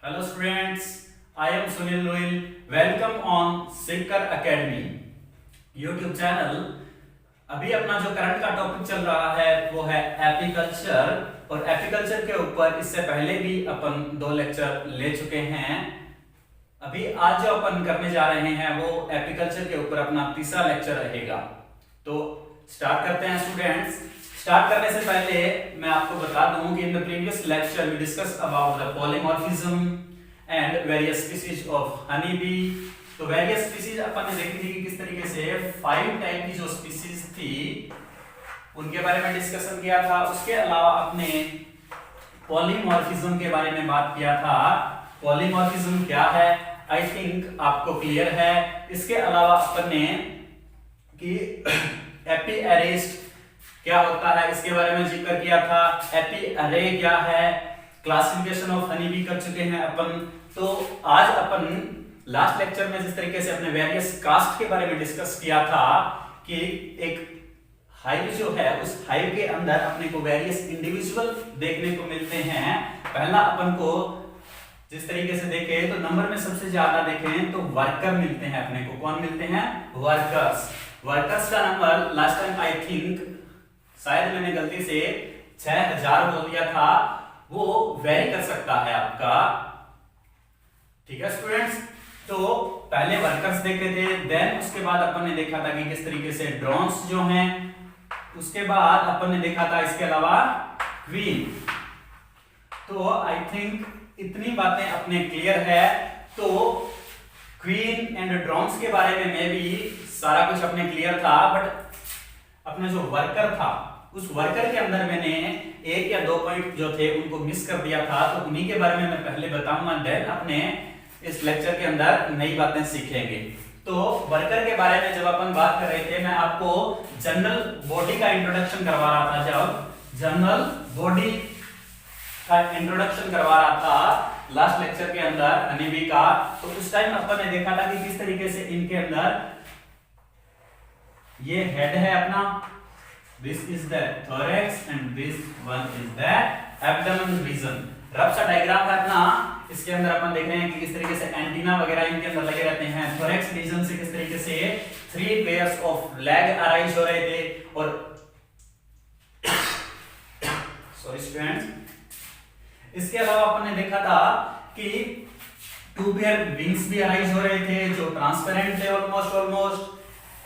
Hello students, I am Sunil Loyal. Welcome on Seeker Academy YouTube channel. अभी अपना जो current का topic चल रहा है वो है एपीकल्चर, और एपीकल्चर के ऊपर इससे पहले भी अपन 2 लेक्चर ले चुके हैं। अभी आज जो अपन करने जा रहे हैं वो एपीकल्चर के ऊपर अपना तीसरा लेक्चर रहेगा। तो स्टार्ट करते हैं स्टूडेंट्स। स्टार्ट करने से पहले मैं आपको बता दूं कि in the previous lecture we discuss about the polymorphism and various species of honey bee. तो वेरियस स्पीशीज अपन ने देखी थी कि किस तरीके से 5 टाइप की जो स्पीशीज थी उनके बारे में डिस्कशन किया था। उसके अलावा अपने पॉलीमॉर्फिज्म के बारे में बात किया था। पॉलीमॉर्फिज्म क्या है आई थिंक आपको क्लियर है। इसके अलावा अपन ने कि एपी अरेस्ट क्या होता है इसके बारे में जिक्र किया था। एपी अरे क्या है, क्लासिफिकेशन ऑफ हनी बी कर चुके हैं अपन। तो आज अपन लास्ट लेक्चर में जिस तरीके से अपने वेरियस कास्ट के बारे में डिस्कस किया था कि एक हाइव जो है उस हाइव के अंदर अपने को वेरियस इंडिविजुअल देखने को मिलते हैं। पहला अपन को जिस तरीके से देखें तो नंबर में सबसे ज्यादा देखें तो वर्कर मिलते हैं अपने को। कौन मिलते हैं? वर्कर्स। वर्कर्स का number last time I think शायद मैंने गलती से 6000 बोल दिया था, वो वेरी कर सकता है आपका। ठीक है स्टूडेंट्स। तो पहले वर्कर्स देखे थे, देन उसके बाद अपन ने देखा था कि किस तरीके से ड्रोन्स जो हैं, उसके बाद अपन ने देखा था इसके अलावा क्वीन। तो आई थिंक इतनी बातें अपने क्लियर है। तो क्वीन एंड ड्रोन्स के बारे में मैं भी सारा कुछ अपने क्लियर था, बट अपना जो वर्कर था उस वर्कर के अंदर मैंने 1 या 2 पॉइंट जो थे उनको मिस कर दिया था। तो उन्हीं के बारे में मैं पहले बताऊंगा, देन अपने इस लेक्चर के अंदर नई बातें सीखेंगे। तो वर्कर के बारे में जब अपन बात कर रहे थे, मैं आपको जनरल बॉडी का इंट्रोडक्शन करवा रहा था। जब जनरल बॉडी का इंट्रोडक्शन करवा रहा था लास्ट लेक्चर के अंदर हनी बी का, तो उस टाइम अपन ने देखा था कि किस तरीके से इनके अंदर ये हेड है अपना, this is the thorax and this one is the abdomen region. Rough सा डायग्राम है अपना। इसके अंदर अपन देख रहे हैं कि किस तरीके से एंटीना वगैरह इनके अंदर लगे रहते हैं। थोरैक्स रीजन से किस तरीके से 3 पेयर्स ऑफ लेग अराइज हो रहे थे, और सॉरी स्टूडेंट्स। इसके अलावा अपन ने देखा था कि 2 पेयर विंग्स भी अराइज हो रहे थे जो ट्रांसपेरेंट थे ऑलमोस्ट।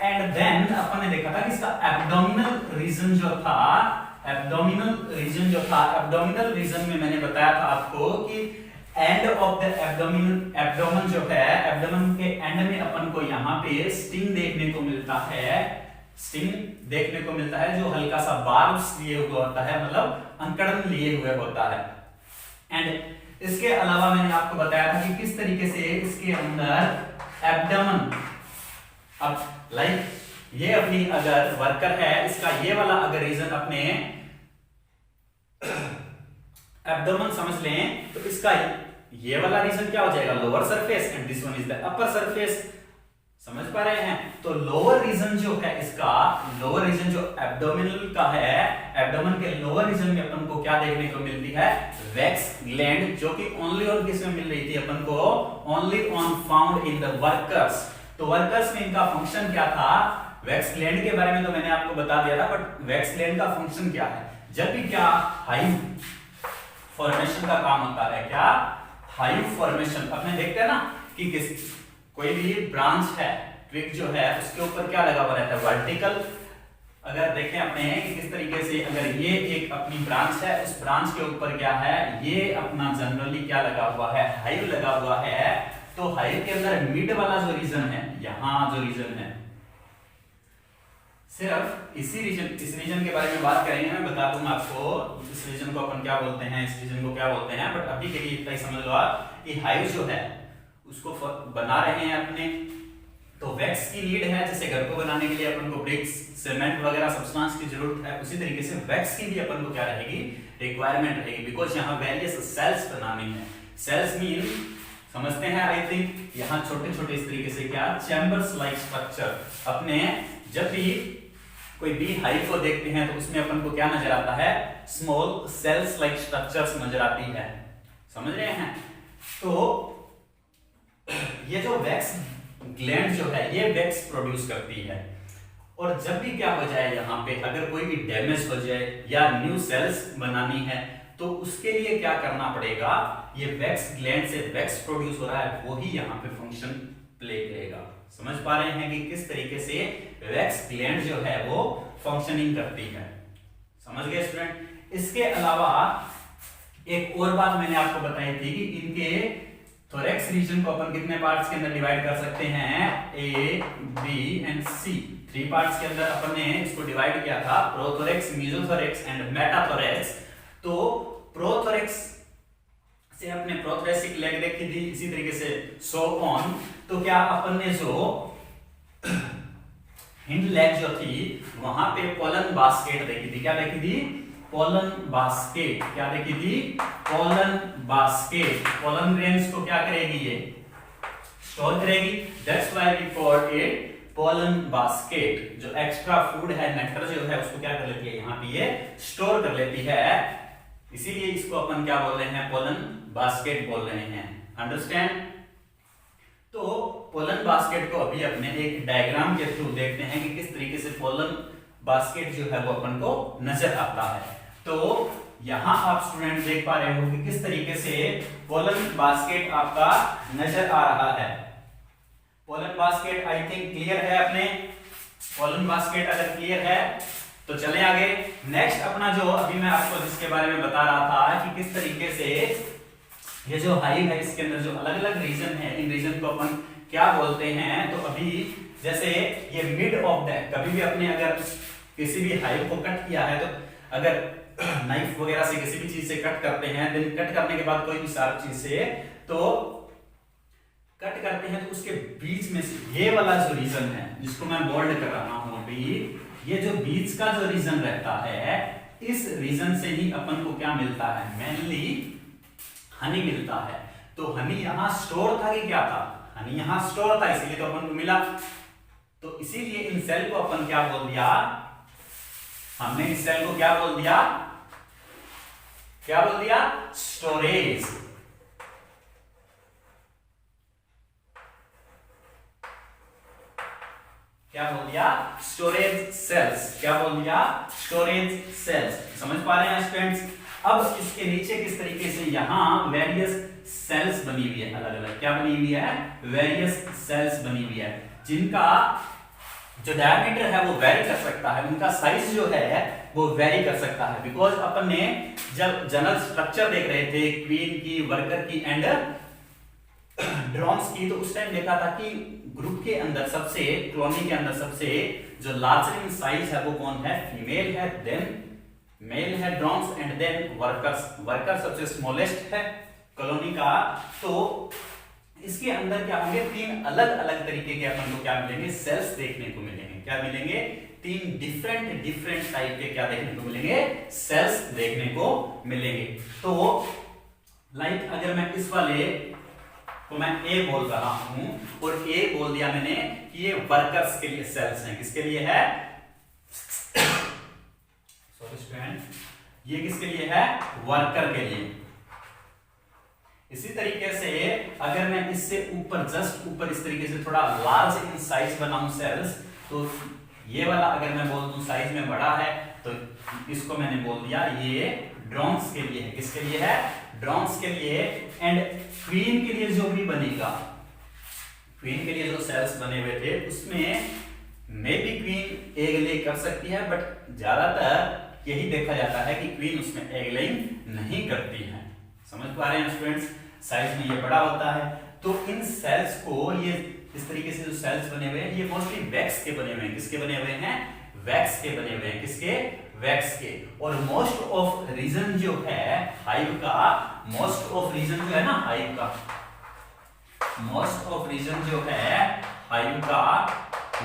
एंड देन अपन ने देखा था कि इसका एब्डोमिनल रीजन जो था, एब्डोमिनल रीजन में मैंने बताया था आपको कि एंड ऑफ द एब्डोमेन जो है, एब्डोमेन के एंड में अपन को यहाँ पे स्टिंग देखने को मिलता है। स्टिंग देखने को मिलता है जो हल्का सा बार्ब्स लिए हुआ होता है, मतलब अंकड़न लिए हुए होता है। एंड इसके अलावा मैंने आपको बताया था कि किस तरीके से इसके अंदर एब्डोमेन, अब लाइक ये अपनी अगर वर्कर है, इसका ये वाला अगर रीजन अपने एब्डोमेन समझ लें, तो इसका ये वाला रीजन क्या हो जाएगा? Lower surface, and this one is the upper surface. समझ पा रहे हैं? तो लोअर रीजन जो है इसका, लोअर रीजन जो एब्डोमिनल का है, एब्डोमेन के लोअर रीजन में अपन को क्या देखने को मिलती है? वैक्स ग्लैंड, जो कि ओनली ऑन किस में मिल रही थी अपन को? Only on found in the workers. तो वर्कर्स में इनका फंक्शन क्या था? वैक्स ग्लैंड के बारे में तो मैंने आपको बता दिया था, बट वैक्स ग्लैंड का फंक्शन क्या है? जब भी क्या हाइव फॉर्मेशन का काम होता है, क्या हाइव फॉर्मेशन। अपने देखते हैं ना कि किस कोई भी ब्रांच है, ट्विग जो है, उसके ऊपर क्या लगा हुआ रहता है? वर्टिकल। अगर देखें अपने कि किस तरीके से अगर ये एक अपनी ब्रांच है, उस ब्रांच के ऊपर क्या है? ये अपना जनरली क्या लगा हुआ है? हाइव लगा हुआ है। तो हाइव के अंदर मिड वाला जो रीजन है, यहां जो रीजन है, सिर्फ इसी रीजन, इस रीजन के बारे में बात करेंगे। मैं बता दूंगा आपको इस रीजन को अपन क्या बोलते हैं, इस रीजन को क्या बोलते हैं, बट अभी के लिए इतना ही समझ लो आप कि हाइव जो है उसको बना रहे हैं अपने। तो वैक्स की नीड है, जैसे घर को बनाने के लिए अपन को ब्रिक्स, सीमेंट वगैरह सब्सटेंस की जरूरत है, उसी तरीके से वैक्स की भी अपन को क्या रहेगी? रिक्वायरमेंट रहेगी, बिकॉज यहाँ वेरियस सेल्स बनाने हैं। सेल्स मीन समझते हैं आई थिंक, यहाँ छोटे छोटे इस तरीके से क्या चैम्बर्स लाइक स्ट्रक्चर। अपने जब भी कोई बी हाइव को देखते हैं तो उसमें अपन को क्या नजर आता है? स्मॉल सेल्स लाइक स्ट्रक्चर्स नजर आती है। समझ रहे हैं? तो ये जो वैक्स ग्लैंड जो है ये वैक्स प्रोड्यूस करती है, और जब भी क्या हो जाए यहाँ पे अगर कोई भी डैमेज हो जाए या न्यू सेल्स बनानी है तो उसके लिए क्या करना पड़ेगा, ये वैक्स ग्लैंड से वैक्स प्रोड्यूस हो रहा है वो ही यहाँ पे फंक्शन प्ले करेगा। समझ पा रहे हैं कि किस तरीके से वैक्स ग्लैंड जो है वो फंक्शनिंग करती है। समझ गए स्टूडेंट। इसके अलावा एक और बात मैंने आपको बताई थी कि इनके थोरैक्स रीजन को अपन कितने पार्ट्स के अंदर डिवाइड कर सकते हैं, ए, बी एंड सी। 3 पार्ट्स के अंदर अपन ने इसको डिवाइड किया था, प्रोथोरैक्स, मेसोथोरैक्स एंड मेटाथोरैक्स। तो प्रोथोरैक्स से अपने प्रोथोरैसिक लेग देखी थी, इसी तरीके से सो ऑन। तो क्या अपन ने जो हिंड लेग जो थी वहां पे पोलन बास्केट देखी थी, क्या देखी थी, पोलन बास्केट। क्या देखी थी, पोलन बास्केट। पोलन ग्रेन्स को क्या करेगी, ये स्टोर करेगी। That's why we called it pollen basket. जो एक्स्ट्रा फूड है, नेक्टर जो है उसको क्या कर लेती है, यहाँ पे ये स्टोर कर लेती है, इसीलिए इसको अपन क्या बोल रहे हैं, पोलन बास्केट बोल रहे हैं। अंडरस्टैंड। तो पोलन बास्केट को अभी अपने एक डायग्राम के थ्रू देखते हैं कि किस तरीके से पोलन बास्केट जो है वो अपन को नजर आता है। तो यहां आप स्टूडेंट देख पा रहे हो कि किस तरीके से पोलन बास्केट आपका नजर आ रहा है। Pollen basket I think clear है अपने। पोलन बास्केट अगर क्लियर है तो चले आगे। नेक्स्ट अपना जो अभी मैं आपको जिसके बारे में बता रहा था कि किस तरीके से ये जो हाइव है इसके अंदर जो अलग अलग रीजन है, इन रीजन को अपन क्या बोलते हैं। तो अभी जैसे ये मिड ऑफ द, कभी भी अपने अगर किसी भी हाइव को कट किया है तो अगर नाइफ वगैरह से किसी भी चीज से कट करते हैं, देन कट करने के बाद कोई भी शार्प चीज से तो कट करते हैं तो उसके बीच में से ये वाला जो रीजन है जिसको मैं बोल्ड कर रहा हूं अभी, ये जो बीच का जो रीजन रहता है, इस रीजन से ही अपन को क्या मिलता है, मेनली हनी मिलता है। तो हनी यहां स्टोर था कि क्या था, हनी यहां स्टोर था, इसीलिए तो अपन को मिला। तो इसीलिए इन सेल को अपन क्या बोल दिया, हमने इस सेल को क्या बोल दिया, क्या बोल दिया, स्टोरेज। क्या बोल दिया, स्टोरेज सेल्स। क्या बोल दिया, स्टोरेज सेल्स। समझ पा रहे हैं स्टूडेंट्स। अब इसके नीचे किस तरीके से यहां वेरियस सेल्स बनी हुई है, अलग अलग क्या बनी हुई है, वेरियस सेल्स बनी हुई है, जिनका जो डायमीटर है वो वेरी कर सकता है, उनका साइज जो है वो वेरी कर सकता है। बिकॉज अपन ने जब जनरल स्ट्रक्चर देख रहे थे क्वीन की, वर्कर की एंड ड्रोन्स की, तो उस टाइम देखा था कि ग्रुप के अंदर सबसे, कॉलोनी के अंदर सबसे जो लार्जर इन साइज है वो कौन है, फीमेल है, देन मेल है drones and then workers. Worker सबसे स्मॉलेस्ट है कॉलोनी का। तो इसके अंदर क्या होंगे, 3 अलग अलग तरीके के अपन को क्या मिलेंगे, सेल्स देखने को मिलेंगे। क्या मिलेंगे, 3 डिफरेंट टाइप के क्या देखने को मिलेंगे, सेल्स देखने को मिलेंगे। तो लाइक अगर मैं इस वाले को मैं ए बोल रहा हूं और ए बोल दिया मैंने कि ये वर्कर्स के लिए सेल्स हैं, किसके लिए है, सॉरी स्टूडेंट, ये किसके लिए है, वर्कर के लिए। इसी तरीके से अगर मैं इससे ऊपर, जस्ट ऊपर इस तरीके से थोड़ा लार्ज इन साइज बनाऊं सेल्स, तो ये वाला अगर मैं बोल दूं साइज में बड़ा है तो इसको मैंने बोल दिया ये ड्रोन्स के लिए है, किसके लिए है, ड्रोन्स के लिए। एंड क्वीन के लिए जो भी बनेगा, क्वीन के लिए जो सेल्स बने हुए थे उसमें मे बी क्वीन एग ले कर सकती है, बट ज्यादातर यही देखा जाता है कि क्वीन उसमें एग लेइंग नहीं करती है। समझ पा रहे हैं स्टूडेंट्स, साइज में ये बड़ा होता है। तो इन सेल्स को, ये इस तरीके से जो सेल्स बने हुए हैं ये मोस्टली वैक्स के बने हुए हैं, किसके बने हुए हैं, वैक्स के बने हुए हैं, किसके, वैक्स के। और मोस्ट ऑफ रीजन जो है हाइव का, मोस्ट ऑफ रीजन जो है ना हाइव का, मोस्ट ऑफ रीजन जो है हाइव का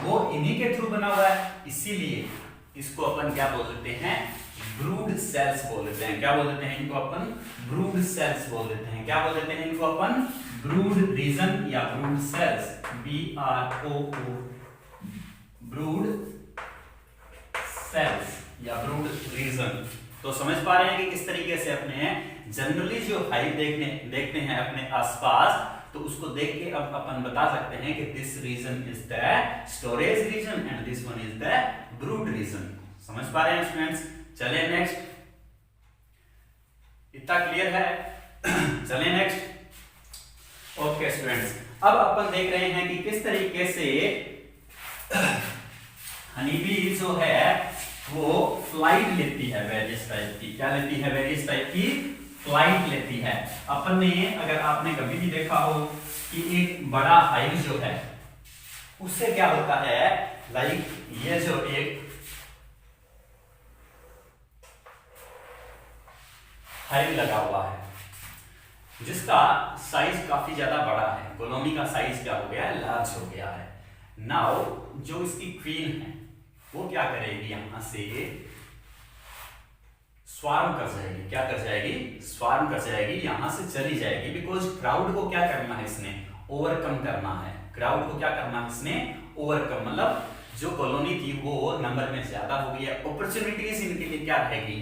वो इन्हीं के थ्रू बना हुआ है, इसीलिए इसको अपन क्या बोल देते हैं, ब्रूड सेल्स बोल देते हैं। क्या बोल देते हैं इनको अपन, ब्रूड सेल्स बोल देते हैं। क्या बोल देते हैं इनको अपन, ब्रूड रीजन या brood cells, BROO, brood cells या ब्रूड रीजन। तो समझ पा रहे हैं कि किस तरीके से अपने जनरली जो हाइव देखते हैं अपने आसपास, तो उसको देख के अब अपन बता सकते हैं कि this region is the storage region and this one is the brood region. समझ पा रहे हैं स्टूडेंट्स? चलिए नेक्स्ट, इतना क्लियर है? चलिए नेक्स्ट। ओके स्टूडेंट्स, अब अपन देख रहे हैं कि किस तरीके से हनीबी जो है वो फ्लाइट लेती है वेरियस टाइप की। क्या लेती है? वेरियस टाइप की फ्लाइट लेती है। अपन ने, अगर आपने कभी भी देखा हो कि एक बड़ा हाइव जो है उससे क्या होता है, लाइक ये जो एक हाइव लगा हुआ है जिसका साइज काफी ज्यादा बड़ा है, कॉलोनी का साइज क्या हो गया है? लार्ज हो गया है। नाउ जो इसकी क्वीन है वो क्या करेगी? यहां से स्वार्म कर जाएगी। क्या कर जाएगी? स्वार्म कर जाएगी, यहां से चली जाएगी। बिकॉज क्राउड को क्या करना है इसने? ओवरकम करना है। क्राउड को क्या करना है इसने? ओवरकम, मतलब जो कॉलोनी थी वो नंबर में ज्यादा हो गई है, अपॉर्चुनिटीज इनके लिए क्या रहेगी?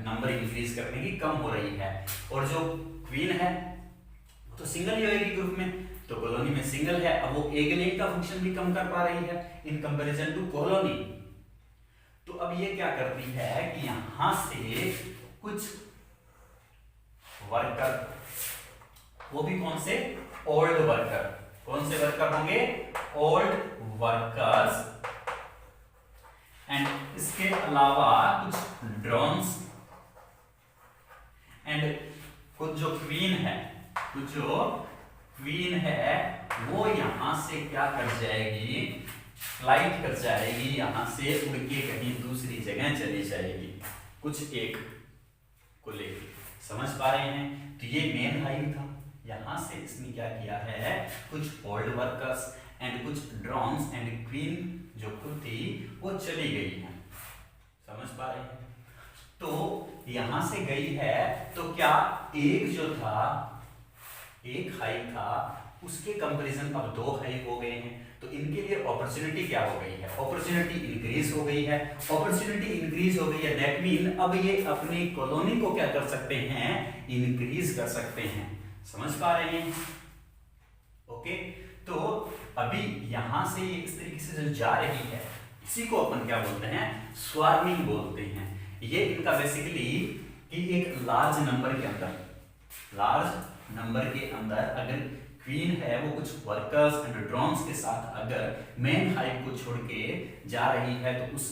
नंबर इंक्रीज करने की कम हो रही है। और जो क्वीन है तो सिंगल ही होगी ग्रुप में, तो कॉलोनी में सिंगल है, अब वो एग लेइंग का फंक्शन भी कम कर पा रही है इन कंपैरिजन टू कॉलोनी। तो अब ये क्या करती है कि यहां से कुछ वर्कर, वो भी कौन से? Old worker. कौन से वर्कर होंगे? Old workers. एंड इसके अलावा कुछ ड्रोन्स एंड कुछ जो क्वीन है, कुछ जो क्वीन है वो यहां से क्या कर जाएगी? फ्लाइट कर जाएगी, यहां से उड़ के कहीं दूसरी जगह चली जाएगी, कुछ एक को लेके। समझ पा रहे हैं? तो ये मेन हाइव था। यहां से इसने क्या किया है? कुछ ओल्ड वर्कर्स एंड कुछ ड्रोन्स एंड क्वीन जो खुद थी वो चली गई है। समझ पा रहे हैं? तो यहां से गई है तो क्या एक जो था, एक हाइव था, उसके कंपैरिजन अब दो हाइव हो गए हैं। तो इनके लिए अपॉर्चुनिटी क्या हो गई है? अपॉर्चुनिटी इंक्रीज हो गई है। अपॉर्चुनिटी इंक्रीज हो गई है, दैट मीन अब ये अपनी कॉलोनी को क्या कर सकते हैं? इंक्रीज कर सकते हैं। समझ पा रहे हैं? ओके, तो अभी यहां से ये इस तरीके से जो जा रही है, इसी को अपन क्या बोलते हैं? स्वार्मिंग बोलते हैं। ये इनका बेसिकली कि एक लार्ज नंबर के अंदर, लार्ज नंबर के अंदर अगर क्वीन है वो कुछ वर्कर्स एंड ड्रोन्स के साथ अगर मेन हाइव को छोड़ के जा रही है, तो उस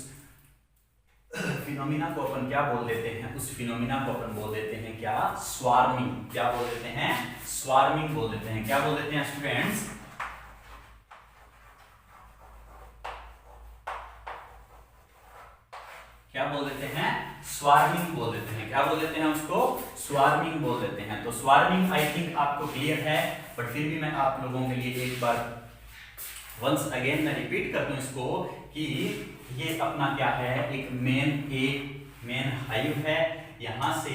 फिनोमिना को अपन क्या बोल देते हैं? उस फिनोमिना को अपन बोल देते हैं क्या? स्वार्मिंग। क्या बोल देते हैं? स्वार्मिंग बोल देते हैं। क्या बोल देते हैं स्टूडेंट्स? क्या बोल देते हैं? स्वार्मिंग बोल देते हैं। क्या बोल देते हैं उसको? स्वार्मिंग बोल देते हैं। तो स्वार्मिंग आई थिंक आपको क्लियर है, बट फिर भी मैं आप लोगों के लिए एक बार वंस अगेन मैं रिपीट कर दूं इसको कि ये अपना क्या है? एक मेन हाइव है। यहां से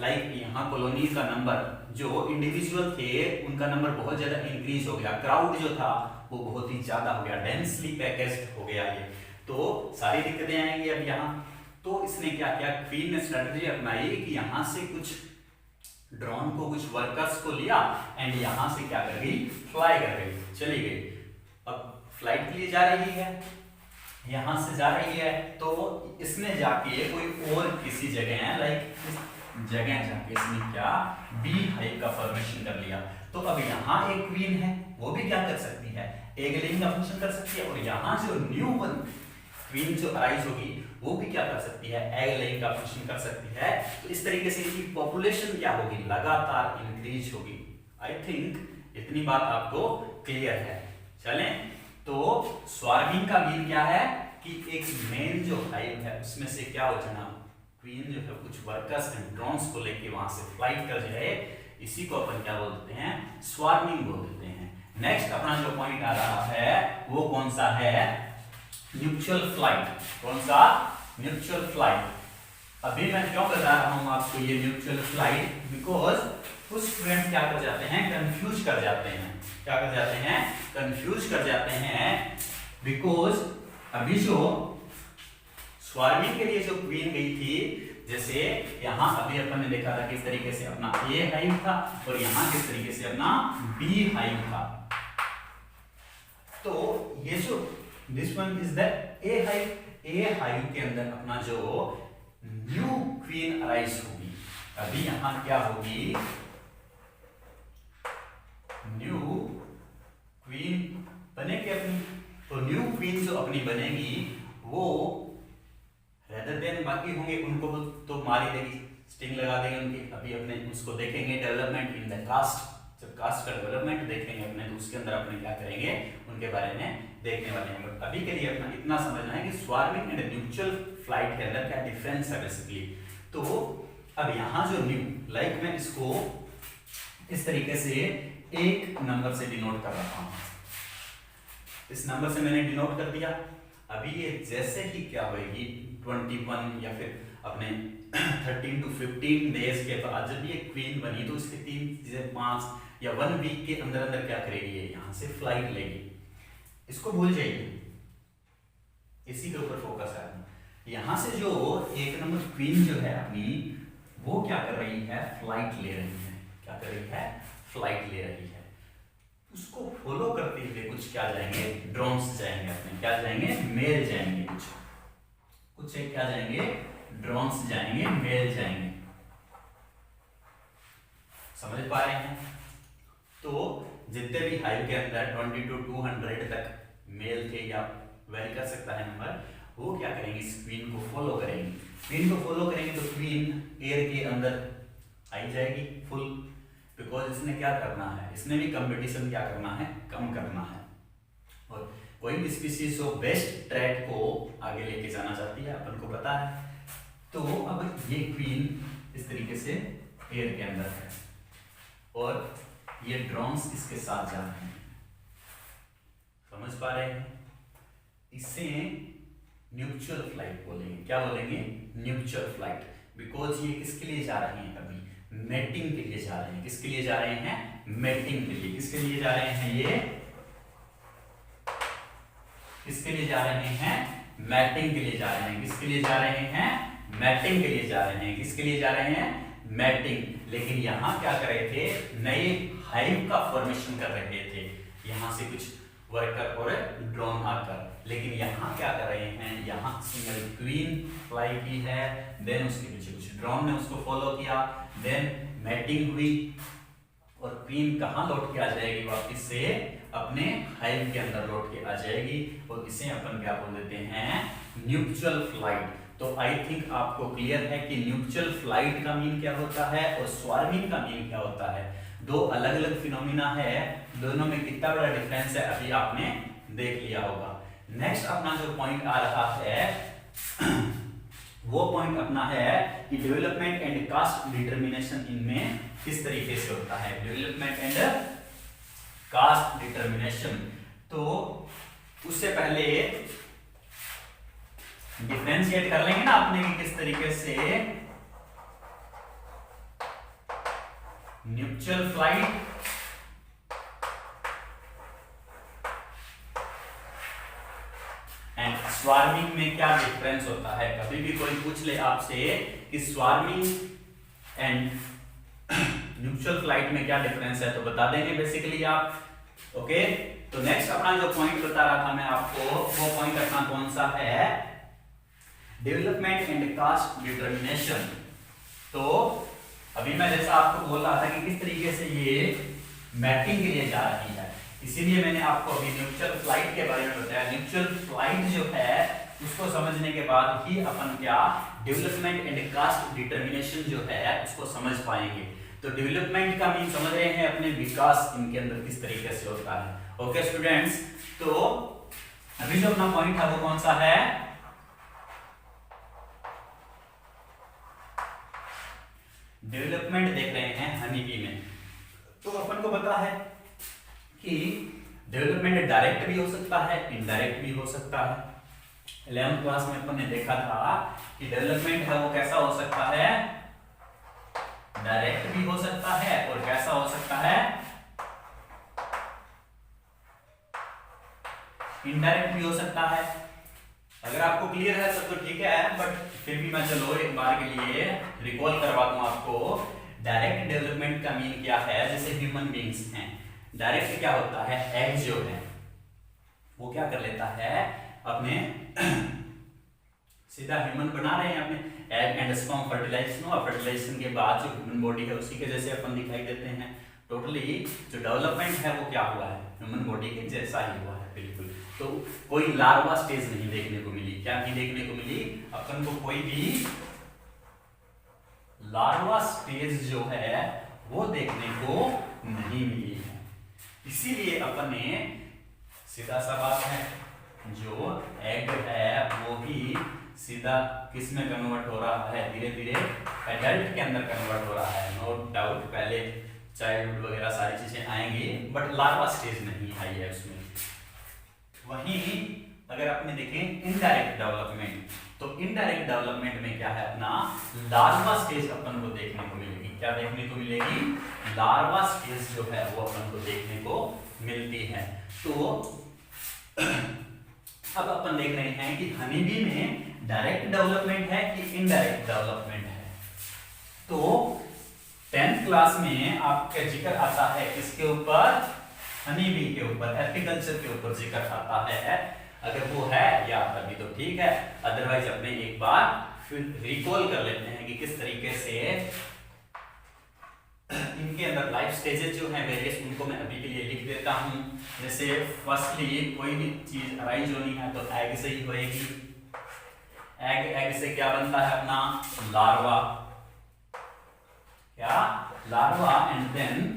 लाइक यहाँ कॉलोनी का नंबर, जो इंडिविजुअल थे उनका नंबर बहुत ज्यादा इंक्रीज हो गया, क्राउड जो था वो बहुत ही ज्यादा हो गया, डेंसली पैकेज्ड हो गया ये। तो सारी दिक्कतें आएंगी अब यहाँ। तो इसने क्या किया? क्वीन ने स्ट्रेटजी अपनाई कि यहां से कुछ ड्रोन को, कुछ वर्कर्स को लिया एंड यहां से क्या कर गई? फ्लाई कर गई, चली गई। अब फ्लाइट के लिए जा रही है, यहां से जा रही है, तो इसने जाके कोई और किसी जगह लाइक इस जगह जाके इसने क्या? बी हाइव का फॉर्मेशन कर लिया। तो अब यहाँ एक क्वीन है, वो भी क्या कर सकती है? एग लेइंग का फंक्शन कर सकती है। और यहाँ जो न्यू वन क्वीन जो अराइज होगी वो भी क्या कर सकती है? एग लेइंग का फंक्शन कर सकती है। तो इस तरीके से इसकी पॉपुलेशन क्या होगी? लगातार इंक्रीज होगी। आई थिंक इतनी बात आपको क्लियर है। चलें, तो स्वार्मिंग का मीन क्या है? कि एक मेन जो हाइव है उसमें से क्या हो जाना? क्वीन जो है कुछ वर्कर्स एंड ड्रोन्स को लेके वहां से फ्लाइट कर जाए, इसी को अपन क्या बोल देते हैं? स्वार्मिंग बोल देते हैं। नेक्स्ट अपना जो पॉइंट आ रहा है वो कौन सा है? Neutral flight. कौन सा? Neutral flight. अभी मैं क्यों बता रहा हूं आपको ये न्यूट्रल फ्लाइट? बिकॉज कुछ स्टूडेंट क्या कर जाते हैं? कंफ्यूज कर जाते हैं। क्या कर जाते हैं? कंफ्यूज कर जाते हैं। बिकॉज अभी जो स्वार्मिंग के लिए जो क्वीन गई थी जैसे यहाँ अभी अपन ने देखा था किस तरीके से अपना ए हाइव था और यहाँ किस तरीके से अपना बी हाइव था। तो ये जो this one is the A hive, A hive के अंदर अपना जो न्यू क्वीन अराइज होगी। अभी यहां क्या होगी, न्यू क्वीन बनेगी अपनी। तो न्यू क्वीन जो अपनी बनेगी वो रेदर देन बाकी होंगे उनको तो मार ही देगी, स्टिंग लगा देंगे उनकी। अभी अपने उसको देखेंगे डेवलपमेंट इन द कास्ट, जब कास्ट का डेवलपमेंट देखेंगे अपने तो उसके अंदर अपने क्या करेंगे उनके बारे में देखने वाले हैं। बट अभी के लिए अपना इतना समझना है कि स्वार्मिंग एंड म्यूचुअल फ्लाइट के अंदर क्या डिफरेंस है बेसिकली। तो अब यहाँ जो न्यू, लाइक मैं इसको इस तरीके से एक नंबर से डिनोट कर रहा हूं, इस नंबर से मैंने डिनोट कर दिया। अभी ये जैसे ही क्या होगी 21 या फिर अपने 13 to 15 डेज के बाद जब ये क्वीन बनी तो इसके 3 चीजें 5 या 1 वीक के अंदर अंदर क्या करेगी, ये यहाँ से फ्लाइट लेगी। इसको भूल जाइए, इसी के ऊपर फोकस है। यहां से जो एक नंबर क्वीन जो है अपनी वो क्या कर रही है, फ्लाइट ले रही है। क्या कर रही है, फ्लाइट ले रही है। उसको फॉलो करते हुए कुछ क्या जाएंगे, ड्रोन्स जाएंगे अपने, क्या जाएंगे, मेल जाएंगे, कुछ एक क्या जाएंगे, ड्रोन्स जाएंगे, मेल जाएंगे। समझ पा रहे हैं? तो जितने भी हाइव के अंदर 20 to 200 तक मेल थे या वेरी कर सकता है नंबर, वो क्या करेंगे, इस क्वीन को फॉलो करेंगे। क्वीन को फॉलो करेंगे तो क्वीन एयर के अंदर आई जाएगी फुल, बिकॉज इसने क्या करना है, इसने भी कंपटीशन क्या करना है, कम करना है। और कोई भी स्पीसीज ऑफ बेस्ट ट्रैक को आगे लेके जाना चाहती है, अपन को पता है। तो अब ये क्वीन इस तरीके से एयर के अंदर है और ये ड्रोन्स इसके साथ जा रहे हैं। समझ पा रहे हैं? इसे न्यूट्रल फ्लाइट बोलेंगे। क्या बोलेंगे, न्यूट्रल फ्लाइट। बिकॉज ये किसके लिए जा रहे हैं, अभी मेटिंग के लिए जा रहे हैं। किसके लिए जा रहे हैं, मेटिंग के लिए। किसके लिए जा रहे हैं, ये किसके लिए जा रहे हैं, मैटिंग के लिए जा रहे हैं। किसके लिए जा रहे हैं, मैटिंग के लिए जा रहे हैं। किसके लिए जा रहे हैं, मैटिंग। लेकिन यहाँ क्या कर रहे थे, नए हाइव का फॉर्मेशन कर रहे थे, यहाँ से कुछ वर्कर और ड्रोन आकर। लेकिन यहाँ क्या कर रहे हैं, यहाँ सिंगल क्वीन फ्लाई की है, देन उसके पीछे कुछ ड्रोन ने उसको फॉलो किया, देन मैटिंग हुई और क्वीन कहाँ लौट के आ जाएगी, वापस से अपने हाइव के अंदर लौट के आ जाएगी। और इसे अपन क्या बोल देते हैं, न्यूट्रल फ्लाइट। तो आई थिंक आपको क्लियर है कि न्यूट्रल फ्लाइट का मीन क्या होता है और स्वार्मिंग का मीन क्या होता है। दो अलग अलग फिनोमिना है, दोनों में कितना बड़ा डिफरेंस है अभी आपने देख लिया होगा। नेक्स्ट अपना जो पॉइंट आ रहा है वो पॉइंट अपना है कि डेवलपमेंट एंड कास्ट डिटर्मिनेशन इनमें किस तरीके से होता है, डेवलपमेंट एंड कास्ट डिटर्मिनेशन। तो उससे पहले डिफरेंशिएट कर लेंगे ना आपने कि किस तरीके से न्यूट्रल फ्लाइट एंड स्वार्मिंग में क्या डिफरेंस होता है। कभी भी कोई पूछ ले आपसे कि स्वार्मिंग एंड न्यूट्रल फ्लाइट में क्या डिफरेंस है तो बता देंगे बेसिकली आप। ओके, तो नेक्स्ट अपना जो पॉइंट बता रहा था मैं आपको, वो पॉइंट अपना कौन सा है, डेवलपमेंट एंड कास्ट डिटर्मिनेशन। तो अभी मैं जैसा आपको बोल रहा था कि किस तरीके से ये मैपिंग के लिए जा रही है, इसीलिए मैंने आपको अभी न्यूट्रल फ्लाइट के बारे में बताया। न्यूट्रल फ्लाइट जो है उसको समझने के बाद ही अपन क्या डेवलपमेंट एंड कास्ट डिटर्मिनेशन जो है उसको समझ पाएंगे। तो डेवलपमेंट का मीन समझ रहे हैं अपने, विकास इनके अंदर किस तरीके से होता है। ओके स्टूडेंट्स, तो अभी जो अपना पॉइंट है वो कौन सा है, डेवलपमेंट देख रहे हैं हनी बी में। तो अपन को पता है कि डेवलपमेंट डायरेक्ट भी हो सकता है, इनडायरेक्ट भी हो सकता है। 11th क्लास में अपन ने देखा था कि डेवलपमेंट है वो कैसा हो सकता है, डायरेक्ट भी हो सकता है और कैसा हो सकता है, इनडायरेक्ट भी हो सकता है। अगर आपको क्लियर है तब तो ठीक है, बट फिर भी मैं चलो एक बार के लिए रिकॉल करवा दूं आपको। डायरेक्ट डेवलपमेंट का मीन क्या है? जैसे ह्यूमन बींग्स हैं, डायरेक्ट क्या होता है, एग जो है वो क्या कर लेता है, अपने सीधा ह्यूमन बना रहे हैं अपने एग एंड स्पर्म फर्टिलाइजेशन हुआ, फर्टिलाइजेशन के बाद जो ह्यूमन बॉडी है उसी के जैसे अपन दिखाई देते हैं। टोटली जो डेवलपमेंट है वो क्या हुआ है, ह्यूमन बॉडी के जैसा ही हुआ है बिल्कुल। तो कोई लार्वा स्टेज नहीं देखने को मिली। क्या नहीं देखने को मिली अपन को? कोई भी लार्वा स्टेज जो है वो देखने को नहीं मिली है। इसीलिए अपन ने सीधा सा बात है, जो एग है वो भी सीधा किस में कन्वर्ट हो रहा है, धीरे धीरे एडल्ट के अंदर कन्वर्ट हो रहा है। नो डाउट पहले चाइल्डहुड वगैरह सारी चीजें आएंगी, बट लार्वा स्टेज नहीं आई है उसमें। वहीं अगर आपने देखें इनडायरेक्ट डेवलपमेंट, तो इनडायरेक्ट डेवलपमेंट में क्या है, अपना लार्वा स्टेज अपन को देखने को मिलेगी। क्या देखने को मिलेगी? लार्वा स्टेज जो है वो अपन को देखने को मिलती है। तो अब अपन देख रहे हैं कि हनी बी में डायरेक्ट डेवलपमेंट है कि इनडायरेक्ट डेवलपमेंट है। तो 10th क्लास में आपका जिक्र आता है किसके ऊपर? हनी बी के ऊपर, एपीकल्चर के ऊपर जिक्र आता है। अगर वो है या तभी तो ठीक है, अदरवाइज अपने एक बार फिर रिकॉल कर लेते हैं कि किस तरीके से इनके अंदर लाइफ स्टेजेस जो हैं वेरियस, उनको मैं अभी के लिए लिख देता हूं। जैसे फर्स्टली कोई भी चीज अराइज होनी है तो एग से ही होएगी। एग से क्या बनता है अपना? लार्वा। क्या? Larva and then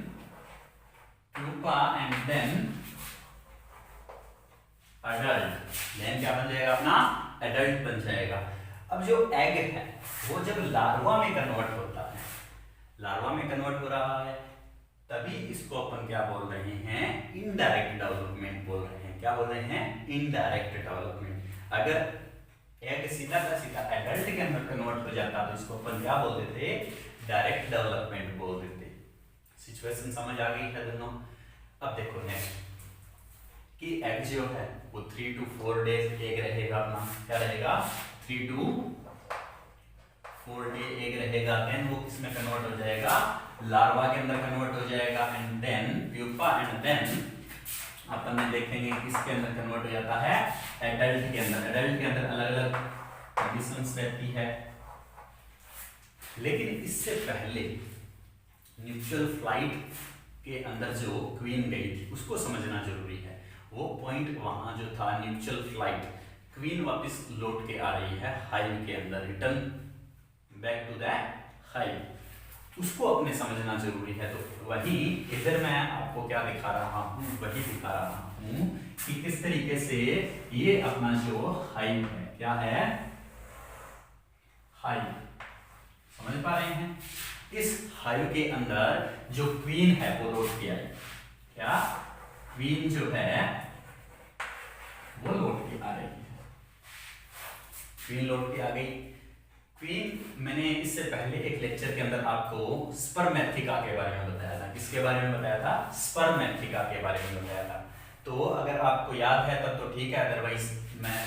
pupa and then adult. Then क्या बन जाएगा अपना? एडल्ट बन जाएगा। अब जो एग है वो जब लार्वा में कन्वर्ट होता है, लार्वा में कन्वर्ट हो रहा है, तभी इसको अपन क्या बोल रहे हैं? इनडायरेक्ट डेवलपमेंट बोल रहे हैं। क्या बोल रहे हैं? Indirect development. अगर एग सीधा का सीधा एडल्ट के अंदर कन्वर्ट हो जाता तो इसको अपन क्या बोल देते? डायरेक्ट डेवलपमेंट बोल देते। सिचुएशन समझ आ गई है दोनों? अब देखो नेक्स्ट कि एग जो है वो 3 to 4 डेज एग रहेगा अपना। क्या रहेगा? 3 to 4 डे एग रहेगा। देन वो किसमें कन्वर्ट हो जाएगा? लार्वा के अंदर कन्वर्ट हो जाएगा and then pupa and then अपन ने देखेंगे किसके अंदर कन्वर्ट हो जाता है? एडल्ट के अंदर। एडल्ट के अंदर अलग अलग कंडीशंस रहती है, लेकिन इससे पहले न्यूट्रल फ्लाइट के अंदर जो क्वीन गई थी उसको समझना जरूरी है। वो पॉइंट वहां जो था न्यूट्रल फ्लाइट, क्वीन वापस लौट के आ रही है हाइव के अंदर, return back to the hive, उसको अपने समझना जरूरी है। तो वही इधर मैं आपको क्या दिखा रहा हूँ, वही दिखा रहा हूँ कि किस तरीके से ये अपना जो हाइव है, क्या है? हाइव। समझ पा रहे हैं? इस हाइव के अंदर जो क्वीन है वो लौट के आई। क्या? क्वीन जो है वो लौट के आ रही है। क्वीन लौट के आ गई। क्वीन, मैंने इससे पहले एक लेक्चर के अंदर आपको स्पर्मेथिका के बारे में बताया था। किसके बारे में बताया था? स्पर्मेथिका के बारे में बताया था। तो अगर आपको याद है तब तो ठीक है, अदरवाइज मैं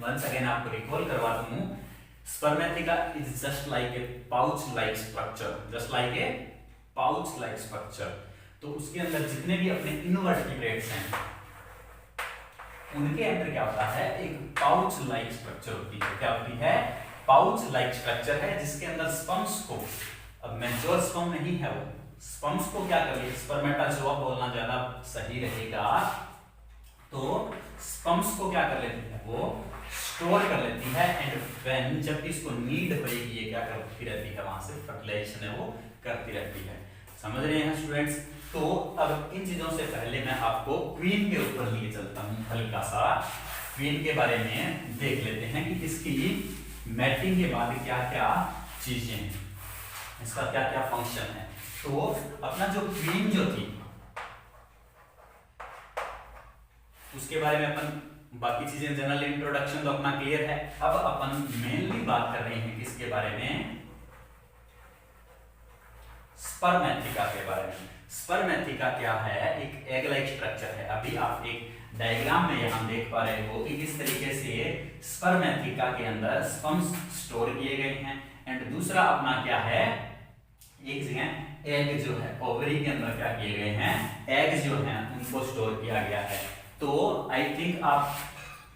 वंस अगेन आपको रिकॉल करवा दूं। Spermatheca is just like a pouch-like structure, just like a pouch-like structure। तो उसके अंदर जितने भी अपने इनवर्टिब्रेट्स हैं उनके अंदर क्या होता है? एक पाउच-लाइक स्ट्रक्चर होती है। क्या होती है? पाउच-लाइक स्ट्रक्चर है जिसके अंदर स्पर्म्स को, अब मैच्योर स्पर्म नहीं है वो, स्पर्म्स को क्या कर लिया? स्पर्मेटाजोआ बोलना ज्यादा सही रहेगा। तो स्पर्म्स को क्या कर लेती है? वो स्टोर कर लेती है एंड व्हेन, जब इसको नीड होगी, ये क्या करती रहती है? वहां से फर्टिलाइजेशन है वो करती रहती है। समझ रहे हैं स्टूडेंट्स? तो अब इन चीजों से पहले मैं आपको क्वीन के ऊपर लिए चलता हूं। हल्का सा क्वीन के बारे में देख लेते हैं कि इसकी मैटिंग के बाद क्या क्या चीजें हैं, इसका क्या क्या फंक्शन है। तो अपना जो क्वीन जो थी उसके बारे में अपन, बाकी चीजें जनरल इंट्रोडक्शन तो अपना क्लियर है। अब अपन मेनली बात कर रहे हैं किसके बारे में? स्पर्मेथिका के बारे में। स्पर्मेथिका क्या है? एक एग लाइक स्ट्रक्चर है। अभी आप एक डायग्राम में यहां देख पा रहे हो कि किस तरीके से स्पर्मेथिका के अंदर स्पर्म्स स्टोर किए गए हैं। एंड दूसरा अपना क्या है, एक जगह एग जो है ओवरी के अंदर क्या किए गए हैं, एग जो हैं उनको स्टोर किया गया है। तो आई थिंक आप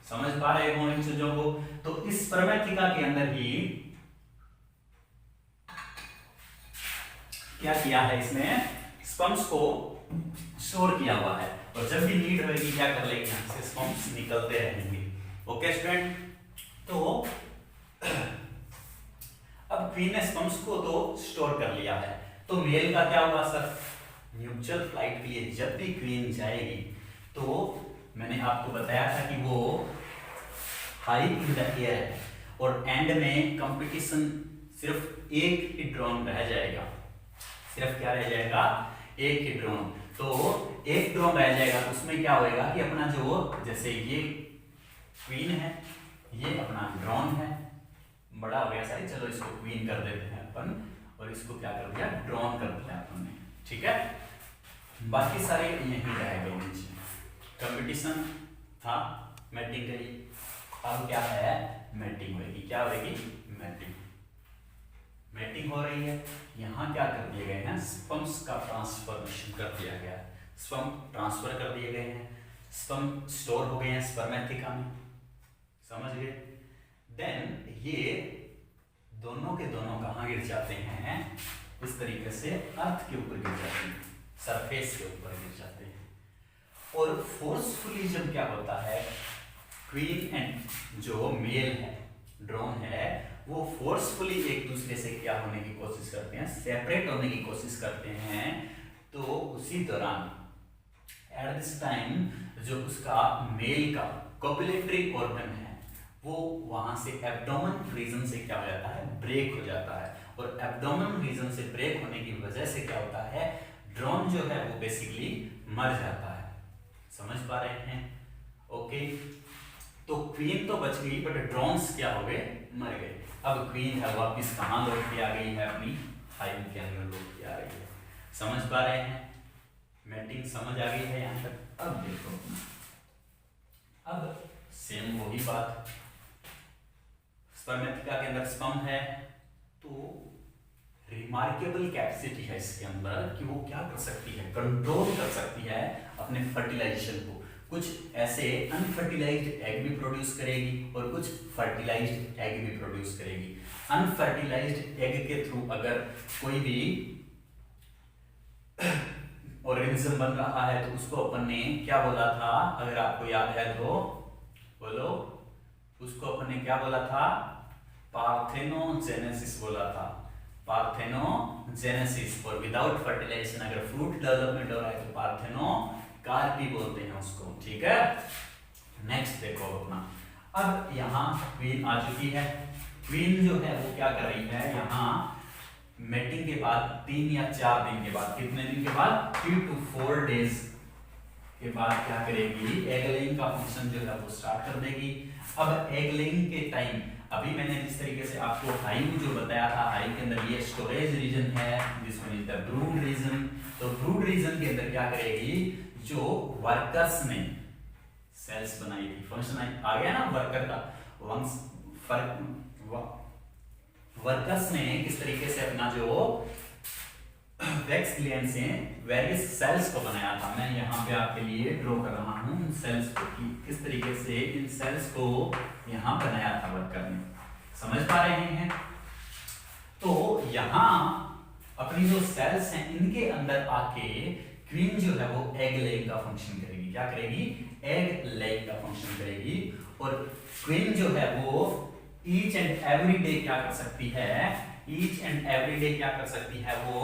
समझ पा रहे हो इन चीजों को। तो इस स्पर्मेथिका के अंदर ही क्या किया है, इसमें स्पर्म्स को स्टोर किया हुआ है और जब भी नीड होगी क्या कर लेंगे, यहां से स्पर्म्स निकलते रहेंगे। ओके स्टूडेंट, तो अब क्वीन ने स्पर्म्स को तो स्टोर कर लिया है, तो मेल का क्या हुआ सर? म्यूचुअल फ्लाइट के लिए जब भी क्वीन जाएगी तो मैंने आपको बताया था कि वो हाई इन द एयर है और एंड में कंपटीशन सिर्फ एक ही ड्रोन रह जाएगा। सिर्फ क्या रह जाएगा? एक ही ड्रोन। तो एक ड्रोन रह जाएगा तो उसमें क्या होएगा कि अपना जो, जैसे ये क्वीन है, ये अपना ड्रोन है, बड़ा हो गया सारी, चलो इसको क्वीन कर देते हैं अपन और इसको क्या कर दिया, ड्रोन कर दिया अपन ने। ठीक है, बाकी सारे यहीं रह गए नीचे। कंपटीशन था मैटिंग के लिए, अब क्या है, मैटिंग होगी। क्या होगी? मैटिंग। मैटिंग हो रही है। यहाँ क्या कर दिए गए हैं, स्पर्म्स का ट्रांसफॉर्मेशन कर दिया गया है। स्पर्म ट्रांसफर कर दिए गए हैं, स्पर्म स्टोर हो गए हैं स्पर्मेथिका में, समझ गए। देन ये दोनों के दोनों कहाँ गिर जाते हैं, इस तरीके से अर्थ के ऊपर गिर जाते हैं, सरफेस के ऊपर गिर जाते हैं। और फोर्सफुली जब क्या होता है, क्वीन एंड जो मेल है, ड्रोन है, वो फोर्सफुली एक दूसरे से क्या होने की कोशिश करते हैं, सेपरेट होने की कोशिश करते हैं। तो उसी दौरान एट दिस टाइम जो उसका मेल का कोपुलेटरी ऑर्गन है वो वहां से एब्डोमेन रीजन से क्या हो जाता है, ब्रेक हो जाता है। और एब्डोमेन रीजन से ब्रेक होने की वजह से क्या होता है, ड्रोन जो है वो बेसिकली मर जाता है। समझ पा रहे हैं? ओके, तो क्वीन तो बच गई बट ड्रोन्स क्या हो गए, मर गए। अब क्वीन है वापिस कहाँ लौट के आ गई है, अपनी हाइव के अंदर लौट के आ रही है। समझ पा रहे हैं? मैटिंग समझ आ गई है यहाँ तक। अब देखो, अब सेम वही बात, स्पर्मेथिका के अंदर स्पर्म है तो रिमार्केबल कैपेसिटी है इसके अंदर कि वो क्या कर सकती है, कंट्रोल कर सकती है अपने फर्टिलाइजेशन को। कुछ ऐसे अनफर्टिलाइज्ड एग भी प्रोड्यूस करेगी और कुछ फर्टिलाइज्ड एग भी प्रोड्यूस करेगी। अनफर्टिलाइज्ड एग के थ्रू अगर कोई भी ऑर्गेनिज्म बन रहा है तो उसको अपन ने क्या बोला था, अगर आपको याद है तो बोलो, उसको अपन ने क्या बोला था, पार्थेनोजेनेसिस बोला था, पार्थेनोजेनेसिस। और विदाउट फर्टिलाइजेशन अगर फ्रूट डेवलपमेंट हो रहा है तो पार्थेनोकार्पी बोलते हैं उसको। ठीक है, नेक्स्ट देखो अपना, अब यहाँ क्वीन आ चुकी है। क्वीन जो है वो क्या कर रही है, यहाँ मैटिंग के बाद 3 या 4 दिन के बाद, कितने दिन के बाद, 3 to 4 डेज के बाद क्या करेगी, एग लेइंग का फंक्शन जो है वो स्टार्ट कर देगी। अब एग लेइंग के टाइम, अभी मैंने जिस तरीके से आपको हाइव जो बताया था, हाइव के अंदर ये स्टोरेज रीजन है, this one is the brood region. तो ब्रूड रीजन के अंदर क्या करेगी, जो वर्कर्स ने सेल्स बनाई थी, फंक्शन आ गया ना वर्कर का, वंस वर्कर्स ने किस तरीके से अपना जो वैक्स ग्लैंड से वेरियस सेल्स को बनाया था। मैं यहाँ पे आपके लिए ड्रॉ कर रहा हूँ इन सेल्स को, कि किस तरीके से इन सेल्स को यहाँ बनाया था वर्कर ने। समझ पा रहे हैं? तो यहाँ अपनी जो सेल्स हैं इनके अंदर आके क्वीन जो है वो एग लेइंग का फंक्शन करेगी। क्या करेगी, एग लेइंग का फंक्शन करेगी। और क्वीन जो है वो ईच एंड एवरी डे क्या कर सकती है, ईच एंड एवरी डे क्या कर सकती है, वो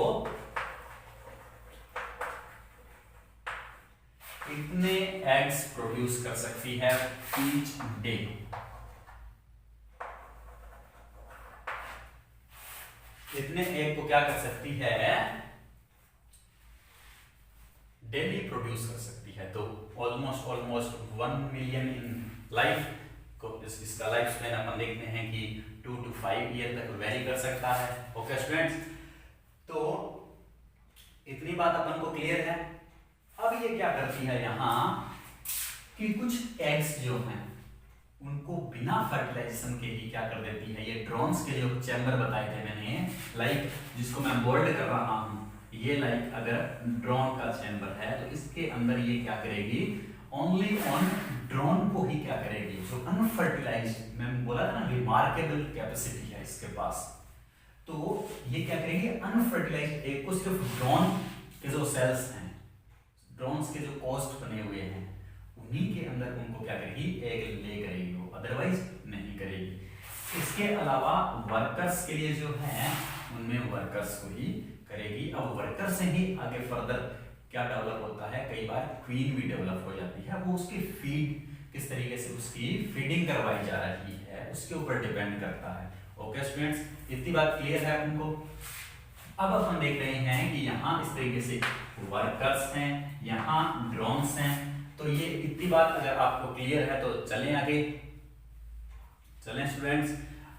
इतने एग्स प्रोड्यूस कर सकती है ईच डे। इतने एग को क्या कर सकती है, डेली प्रोड्यूस कर सकती है। तो ऑलमोस्ट 1 मिलियन इन लाइफ को, इसका लाइफ स्पैन अपन देखते हैं कि 2 to 5 ईयर तक वेरी कर सकता है। ओके स्टूडेंट्स, तो इतनी बात अपन को क्लियर है। अब ये क्या करती है यहाँ कि कुछ एग्स जो हैं उनको बिना फर्टिलाइजेशन के ही क्या कर देती है, ये ड्रोन्स के जो चैम्बर बताए थे मैंने, लाइक जिसको मैं बोल्ड कर रहा हूँ, ये लाइक अगर ड्रोन का चैम्बर है तो इसके अंदर ये क्या करेगी, ओनली ऑन ड्रोन को ही क्या करेगी, जो अनफर्टिलाइज्ड, मैं बोला था ना रिमार्केबल कैपेसिटी है इसके पास, तो ये क्या करेगी अनफर्टिलाइज्ड एग को सिर्फ ड्रोन के जो सेल्स हैं, ड्रोन्स के जो कोस्ट बने हुए हैं उन्हीं के अंदर उनको क्या करेगी, एग ले करेगी, वो अदरवाइज नहीं करेगी। इसके अलावा वर्कर्स के लिए जो है उनमें वर्कर्स को ही करेगी। अब वर्कर से ही आगे फर्दर क्या डेवलप होता है, कई बार क्वीन भी डेवलप हो जाती है, वो उसकी फीड किस तरीके से उसकी फीडिंग करवाई जा रही है उसके ऊपर डिपेंड करता है। ओके स्टूडेंट्स, इतनी बात क्लियर है उनको। अब हम देख रहे हैं कि यहाँ इस तरीके से वर्कर्स हैं, यहाँ ड्रोन्स हैं, तो ये इतनी बात अगर आपको क्लियर है तो चलें आगे, चलें स्टूडेंट्स।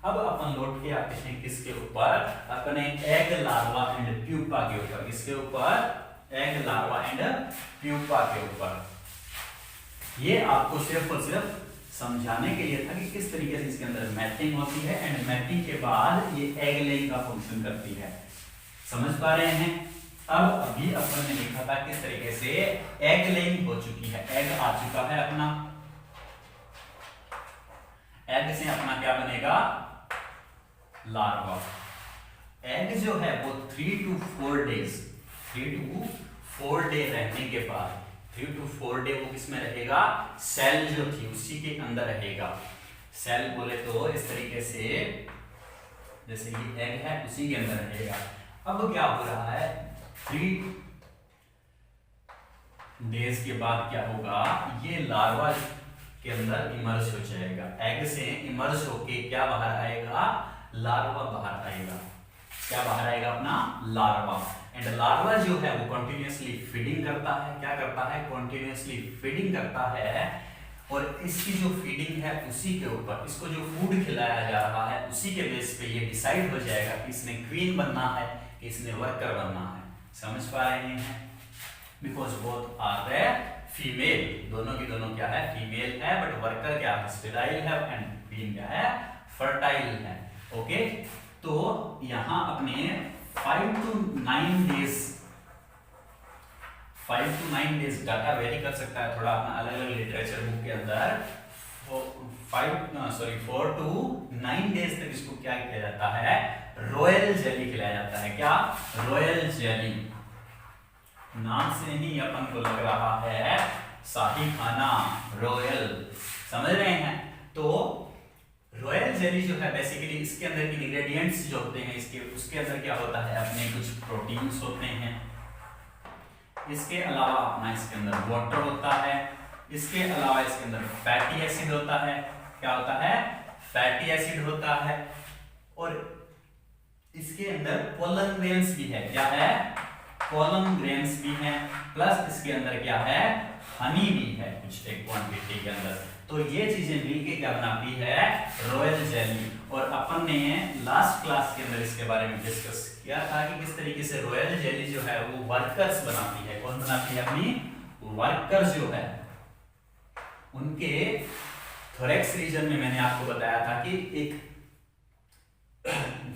अब अपन लौट के आते हैं किसके ऊपर, अपने एग लार्वा एंड प्यूपा के ऊपर। किसके ऊपर, एग लार्वा एंड प्यूपा के ऊपर। ये आपको सिर्फ और सिर्फ समझाने के लिए था कि किस तरीके से इसके अंदर मैटिंग होती है एंड मैटिंग के बाद ये एग लेइंग का फंक्शन करती है। समझ पा रहे हैं। अब अभी अपन ने लिखा था किस तरीके से एग लेइंग हो चुकी है, एग आ चुका है अपना, एग से अपना क्या बनेगा, लार्वा। एग जो है वो 3 to 4 डेज, 3 to 4 डे रहने के बाद 3 to 4 डे वो किसमें रहेगा, सेल जो थी उसी के अंदर रहेगा। सेल बोले तो इस तरीके से जैसे ये एग है उसी के अंदर रहेगा। अब क्या हो रहा है, 3 डेज के बाद क्या होगा, ये लार्वा के अंदर इमर्ज हो जाएगा। एग से इमर्ज होके क्या बाहर आएगा, लार्वा बाहर आएगा। क्या बाहर आएगा, अपना लार्वा। एंड लार्वा जो है वो कंटिन्यूअसली फीडिंग करता है। क्या करता है, कंटिन्यूअसली फीडिंग करता है। और इसकी जो फीडिंग है उसी के ऊपर, इसको जो फूड खिलाया जा रहा है उसी के बेस पे ये डिसाइड हो जाएगा कि इसने क्वीन बनना है कि इसने वर्कर बनना है। समझ पा रहे हैं, because both are the female, दोनों की दोनों क्या है, फीमेल है, बट वर्कर क्या है, स्टेराइल है, एंड क्वीन क्या है, फर्टाइल है। ओके, तो यहां अपने 5 to 9 डेज डाटा वेरी कर सकता है थोड़ा अपना अलग अलग लिटरेचर बुक के अंदर। 4 to 9 डेज तक इसको क्या किया जाता है, रॉयल जेली खिलाया जाता है। क्या, रॉयल जेली। नाम से ही अपन को लग रहा है शाही खाना, रॉयल, समझ रहे हैं। तो रॉयल जेली जो है बेसिकली इसके अंदर के इंग्रेडिएंट्स जो होते हैं इसके, उसके अंदर क्या होता है, अपने कुछ प्रोटीन्स होते हैं, इसके अलावा अपना इसके अंदर वाटर होता है, इसके अलावा इसके अंदर फैटी एसिड होता है। क्या होता है, फैटी एसिड होता है। और इसके अंदर पोलन ग्रेन्स भी है। क्या है, पोलन ग्रेन्स भी है, प्लस इसके अंदर क्या है, हनी भी है कुछ एक क्वांटिटी के अंदर। तो ये चीजें मिलके क्या बनाती है, रॉयल जेली। और अपन ने लास्ट क्लास के अंदर इसके बारे में डिस्कस किया था कि किस तरीके से रॉयल जेली जो है वो वर्कर्स बनाती है। कौन बनाती है, अपनी वर्कर्स जो है उनके थोरेक्स रीजन में। मैंने आपको बताया था कि एक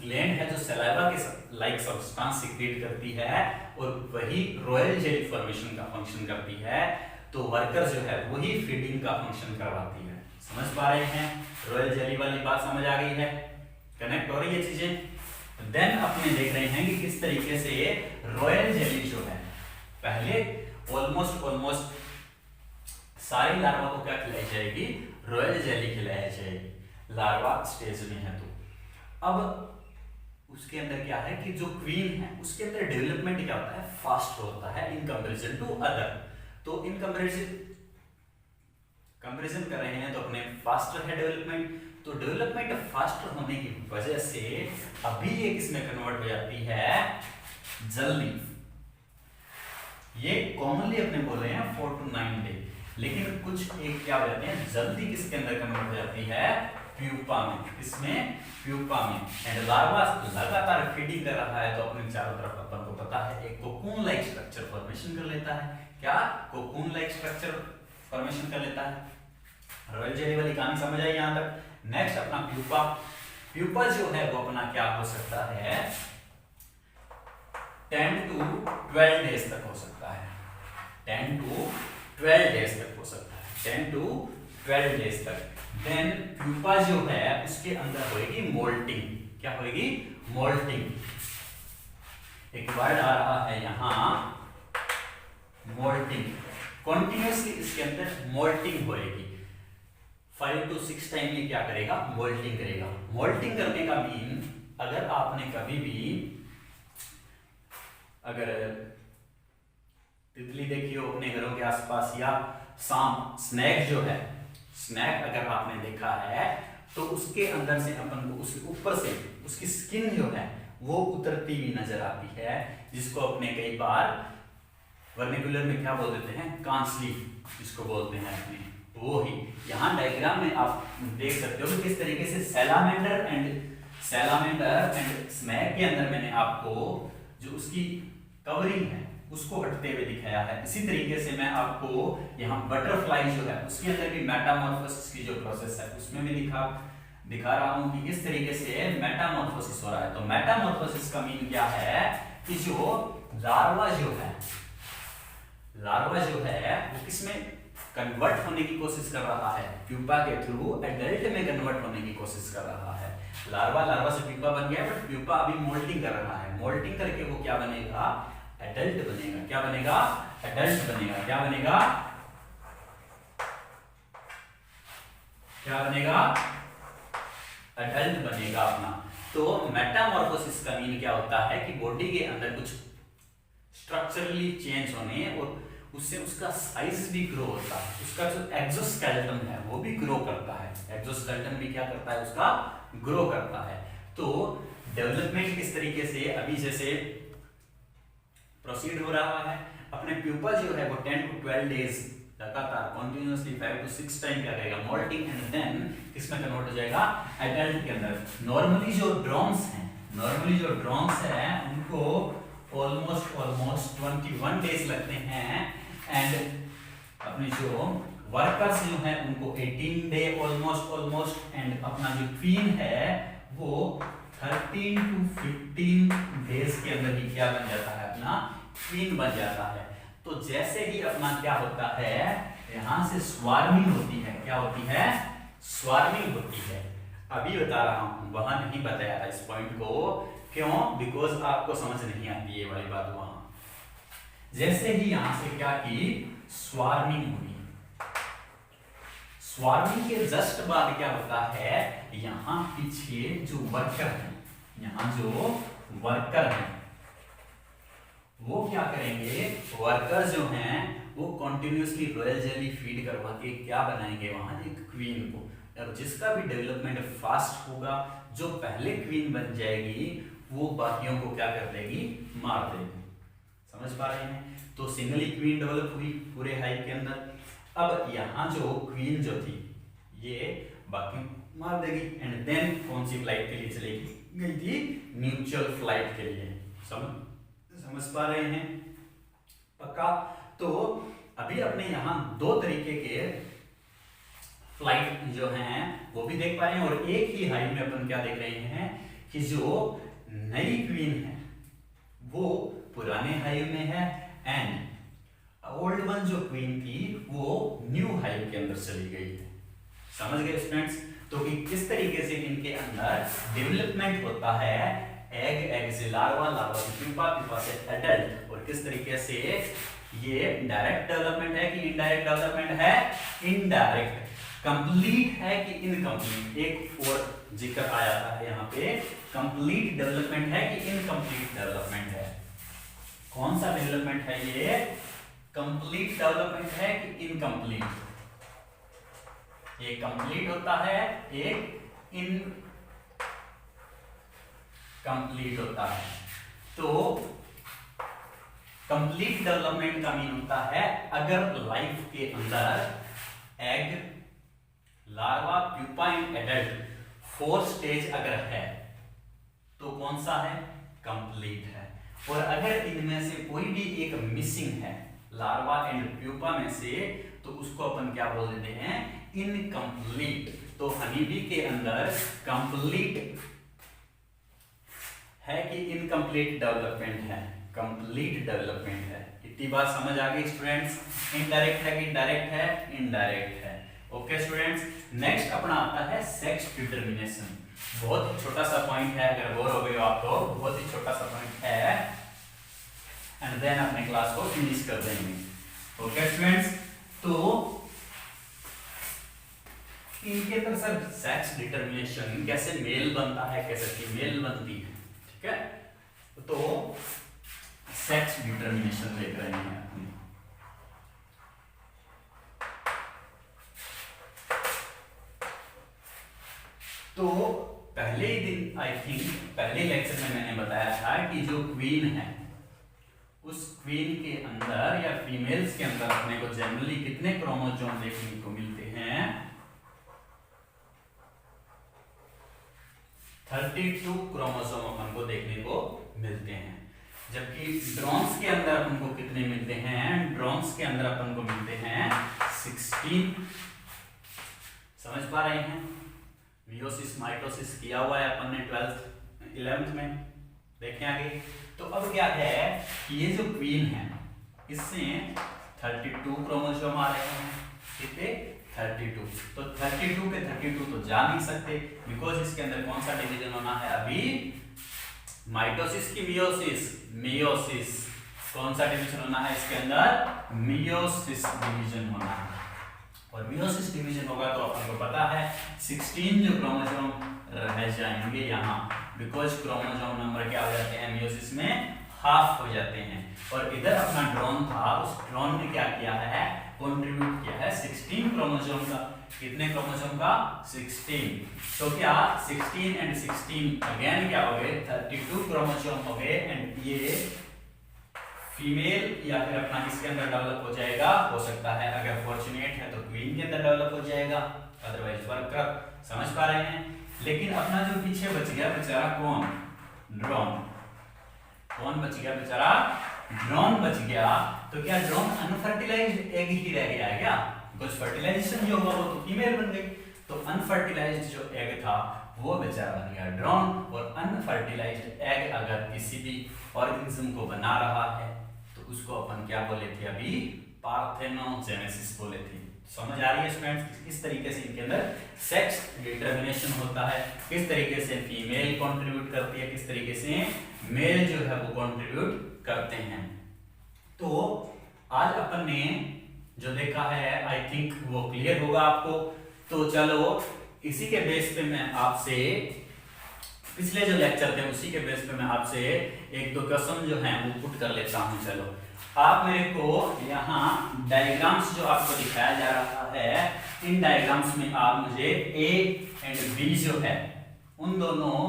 ग्लैंड है जो सलाइवा के लाइक सब्सटेंस सीक्रेट करती है और वही रॉयल जेली फॉर्मेशन का फंक्शन करती है। तो वर्कर जो है वही फीडिंग का फंक्शन करवाती है। समझ पा रहे हैं, रॉयल जेली वाली बात समझ आ गई है, कनेक्ट हो रही है चीजें। देन अपने देख रहे हैं कि किस तरीके से रॉयल जेली जो है पहले ऑलमोस्ट सारी लार्वा को क्या खिलाई जाएगी, रॉयल जेली खिलाई जाएगी, लार्वा स्टेज में है। तो अब उसके अंदर क्या है कि जो क्वीन है उसके अंदर डेवलपमेंट क्या होता है, फास्ट होता है इन कंपैरिजन टू अदर। तो इन कंपैरिजन कर रहे हैं तो अपने फास्टर है डेवलपमेंट। तो डेवलपमेंट फास्टर होने की वजह से अभी ये किसमें कन्वर्ट हो जाती है, जल्दी। ये कॉमनली अपने बोल रहे हैं 4 to 9 डे, लेकिन कुछ एक क्या हो जाते हैं जल्दी किसके अंदर कन्वर्ट हो जाती है, प्यूपा में, इसमें प्यूपा में। एंड लार्वा लगातार फीडिंग कर रहा है तो अपने चारों तरफ अपन को पता है एक कोकून लाइक स्ट्रक्चर फॉर्मेशन कर लेता है। क्या? कोकून लाइक स्ट्रक्चर फॉर्मेशन कर लेता है। रॉयल जेली वाली कहानी समझ आई यहां तक। नेक्स्ट अपना प्यूपा। प्यूपा जो है वो अपना क्या हो सकता है, 10 to 12 डेज तक हो सकता है। 10 to 12 डेज तक हो सकता है, 10 to 12 डेज तक। देन प्यूपा जो है उसके अंदर होएगी मोल्टिंग। क्या होएगी? मोल्टिंग। एक वर्ड आ रहा है यहां, मोल्टिंग। कंटिन्यूअसली इसके अंदर मोल्टिंग होएगी। 5 to 6 टाइम ये क्या करेगा? मोल्टिंग करेगा। मोल्टिंग करने का मीन, अगर आपने कभी भी अगर तितली देखी हो अपने घरों के आसपास, या सांप, स्नेक जो है, स्नेक अगर आपने देखा है तो उसके अंदर से अपन को उसके ऊपर से उसकी स्किन जो है वो उतरती हुई नजर आती है, जिसको अपने कई बार वर्निकुलर में क्या बोल देते हैं? कांसली जिसको बोलते हैं अपने, वो ही। यहाँ डायग्राम में आप देख सकते हो कि किस तरीके से सैलामेंडर एंड स्नेक के अंदर मैंने आपको जो उसकी कवरिंग है उसको हटते हुए दिखाया है। इसी तरीके से मैं आपको यहाँ बटरफ्लाई जो है उसके अंदर भी मेटामॉर्फोसिस की जो प्रोसेस है उसमें भी दिखा रहा हूँ कि इस तरीके से मेटामॉर्फोसिस हो रहा है। तो मेटामॉर्फोसिस का मीन क्या है कि जो लार्वा जो है वो किसमें कन्वर्ट होने की कोशिश कर रहा है? प्यूपा के थ्रू एडल्ट में कन्वर्ट होने की कोशिश कर रहा है। लार्वा से प्यूपा बन गया, बट प्यूपा अभी मोल्टिंग कर रहा है। मोल्टिंग करके वो क्या बनेगा? एडल्ट बनेगा। क्या बनेगा? एडल्ट बनेगा। क्या बनेगा? क्या बनेगा? एडल्ट बनेगा अपना। तो मेटामॉर्फोसिस का मीन क्या होता है कि बॉडी के अंदर कुछ स्ट्रक्चरली चेंज होने और उससे उसका साइज भी ग्रो होता है। उसका जो एक्सोस्केलेटन है वो भी ग्रो करता है। एक्सोस्केलेटन भी क्या करता है? उसका ग्रो करता है। तो डेवलपमेंट किस तरीके से अभी जैसे प्रोसीड हो रहा है, अपने प्यूपा जो है वो 10 to 12 डेज लगातार कंटिन्यूअसली 5 to 6 टाइम क्या करेगा? मोल्टिंग, एंड देन किसमें कन्वर्ट हो जाएगा? एडल्ट के अंदर। नॉर्मली जो ड्रोन्स हैं उनको ऑलमोस्ट 21 डेज लगते हैं, एंड अपने जो वर्कर्स जो हैं उनको 18 डे ऑलमोस्ट, एंड अपना जो क्वीन है वो 13 to 15 डेज के अंदर ही क्या बन जाता है? अपना क्वीन बन जाता है। तो जैसे ही अपना क्या होता है, यहां से स्वार्मिंग होती है। क्या होती है? स्वार्मिंग होती है। अभी बता रहा हूं, वहां नहीं बताया था इस पॉइंट को। क्यों? बिकॉज आपको समझ नहीं आती ये वाली बात वहां। जैसे ही यहां से क्या की? स्वार्मिंग हुई। स्वार्मिंग के जस्ट बाद क्या होता है? यहां पीछे जो वर्कर है वो क्या करेंगे? वर्कर जो हैं वो कंटिन्यूअसली रॉयल जेली फीड करवा के क्या बनाएंगे? वहां एक क्वीन को। और जिसका भी डेवलपमेंट फास्ट होगा, जो पहले क्वीन बन जाएगी, वो बाकियों को क्या कर देगी? मार देगी। समझ पा रहे हैं? तो सिंगली क्वीन डेवलप हुई पूरे हाइव के अंदर। अब यहाँ जो क्वीन जो थी ये बाकी मार देगी, एंड देन कौन सी फ्लाइट के लिए चलेगी? गई थी म्यूचुअल फ्लाइट के लिए। समझ पा रहे हैं? पक्का? तो अभी अपने यहाँ दो तरीके के फ्लाइट जो हैं वो भी देख पा रहे हैं, और एक ही हाइव में अपन क्या देख रहे हैं कि जो नई क्वीन है वो पुराने हाइव में है, एंड ओल्ड वन जो क्वीन थी वो न्यू हाइव के अंदर चली गई है। समझ गए स्टूडेंट्स? तो कि किस तरीके से इनके अंदर डेवलपमेंट होता है, एग से लार्वा से प्यूपा से एडल्ट, और किस तरीके से ये डायरेक्ट डेवलपमेंट है कि इनडायरेक्ट डेवलपमेंट है? इनडायरेक्ट। कंप्लीट है कि इनकम्प्लीट? एक और जिक्र आया था यहाँ पे, कंप्लीट डेवलपमेंट है कि इनकम्प्लीट डेवलपमेंट है? कौन सा डेवलपमेंट है ये? कंप्लीट डेवलपमेंट है कि इनकम्प्लीट? एक कंप्लीट होता है, एक इनकम्प्लीट होता है। तो कंप्लीट डेवलपमेंट का मीन होता है अगर लाइफ के अंदर egg larva, pupa and adult 4 stage अगर है तो कौन सा है? कंप्लीट है। और अगर इनमें से कोई भी एक मिसिंग है लार्वा एंड प्यूपा में से, तो उसको अपन क्या बोल देते हैं? इनकम्प्लीट। तो हनी बी के अंदर कंप्लीट है कि इनकम्प्लीट डेवलपमेंट है? कंप्लीट डेवलपमेंट है। इतनी बात समझ आ गई स्टूडेंट्स? इनडायरेक्ट है कि डायरेक्ट है? इनडायरेक्ट है। ओके स्टूडेंट्स, नेक्स्ट अपना आता है सेक्स डिटरमिनेशन। बहुत ही छोटा सा पॉइंट है, अगर बोर हो गए हो आप तो बहुत ही छोटा सा पॉइंट है, एंड देन अपने क्लास को फिनिश कर देंगे। ओके स्टूडेंट्स, तो इनके अंदर सर सेक्स डिटरमिनेशन कैसे मेल बनता है, कैसे फीमेल बनती है, ठीक है? तो सेक्स डिटरमिनेशन देख रहे हैं अपने। तो पहले ही दिन आई थिंक पहले लेक्चर में मैंने बताया था कि जो क्वीन है उस क्वीन के अंदर या फीमेल्स के अंदर अपने को जनरली कितने क्रोमोसोम देखने को मिलते हैं? 32 क्रोमोसोम अपन को देखने को मिलते हैं। जबकि ड्रोन्स के अंदर अपन को कितने मिलते हैं? ड्रोन्स के अंदर अपन को मिलते हैं 16। समझ पा रहे हैं? मियोसिस माइटोसिस किया हुआ है अपन ने 12th 11th में, देखें आगे। तो अब क्या है कि ये जो क्वीन है इससे 32 क्रोमोसोम आ रहे हैं। कितने? 32। तो 32 के 32 तो जा नहीं सकते, बिकॉज इसके अंदर कौन सा डिवीजन होना है? अभी माइटोसिस की मियोसिस? मियोसिस। कौन सा डिवीजन होना है इसके अंदर? मियोसिस डिवीजन होना है। और मियोसिस डिवीजन होगा तो अपन को पता है 16 जो क्रोमोसोम रह जाएंगे यहाँ, बिकॉज क्रोमोसोम नंबर क्या हो जाते हैं मियोसिस में? हाफ हो जाते हैं। और इधर अपना ड्रोन था, उस ड्रोन ने क्या किया है? कंट्रीब्यूट किया है 16 क्रोमोसोम का। कितने क्रोमोसोम का? 16। तो क्या 16 एंड 16 अगेन क्या हो गए? 32 क्रोमोसोम हो गए। एंड ये फीमेल या फिर अपना किसके अंदर डेवलप हो जाएगा? हो सकता है अगर फॉर्चुनेट है तो क्वीन के अंदर डेवलप हो जाएगा, अदरवाइज वर्कर। समझ पा रहे हैं? लेकिन अपना जो पीछे बच गया बेचारा कौन? ड्रोन। कौन बच गया बेचारा? ड्रोन बच गया। तो क्या ड्रोन अनफर्टिलाइज्ड एग ही रह गया है क्या? कुछ फर्टिलाइजेशन जो हुआ वो तो फीमेल बन गई, तो अनफर्टिलाइज्ड जो एग था वो बेचारा बन गया ड्रोन। और अनफर्टिलाइज्ड एग अगर किसी भी ऑर्गेनिज्म को बना रहा है तो उसको अपन क्या बोले थे? अभी पार्थेनोजेनेसिस बोले थे। समझ आ रही है स्टूडेंट्स? किस तरीके से इनके अंदर सेक्स डिटरमिनेशन होता है, किस तरीके से फीमेल कंट्रीब्यूट करती है, किस तरीके से मेल जो है वो कंट्रीब्यूट करते हैं। तो आज अपन ने जो देखा है आई थिंक वो क्लियर होगा आपको। तो चलो इसी के बेस पे मैं आपसे पिछले जो लेक्चर थे उसी के बेस पे मैं आपसे एक दो क्वेश्चन जो हैं वो पुट कर लेता हूं। चलो आप मेरे को यहाँ डायग्राम्स जो आपको दिखाया जा रहा है, इन डायग्राम्स में आप मुझे ए एंड बी जो है उन दोनों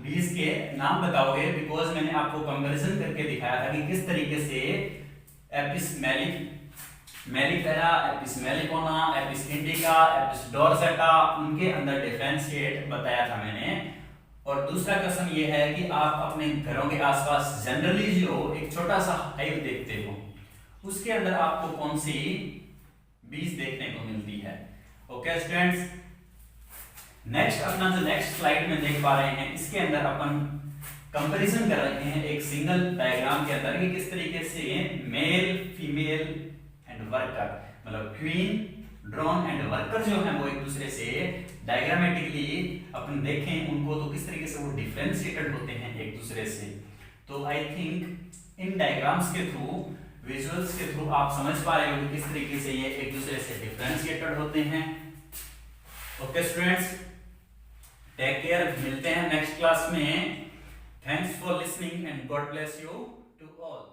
बीज के नाम बताओगे, बिकॉज मैंने आपको कंपैरिजन करके दिखाया था कि किस तरीके से एपिस मेलिफेरा, एपिस मेलिकोना, एपिस इंडिका, एपिस डोर्सेटा, उनके अंदर डिफरेंशिएट बताया था मैंने। और दूसरा क्वेश्चन ये है कि आप अपने घरों के आसपास जनरली जो एक छोटा सा हाइव देखते हो उसके अंदर आपको कौन सी बीज देखने को मिलती है? ओके स्टूडेंट्स, नेक्स्ट अपना जो नेक्स्ट स्लाइड में देख पा रहे हैं इसके अंदर अपन कंपैरिजन कर रहे हैं एक सिंगल डायग्राम के अंदर कि किस तरीके से मेल, फीमेल एंड वर्कर, मतलब क्वीन, ड्रोन एंड वर्कर जो है वो एक दूसरे से डायग्रामेटिकली अपन देखें उनको तो किस तरीके से वो डिफरेंशिएटेड होते हैं एक दूसरे से। तो आई थिंक इन डायग्राम्स के थ्रू, विजुअल्स के थ्रू आप समझ पा रहे हो कि किस तरीके से ये एक दूसरे से डिफरेंशिएटेड होते हैं। ओके स्टूडेंट्स, टेक केयर, मिलते हैं नेक्स्ट क्लास में। Thanks for listening and God bless you to all.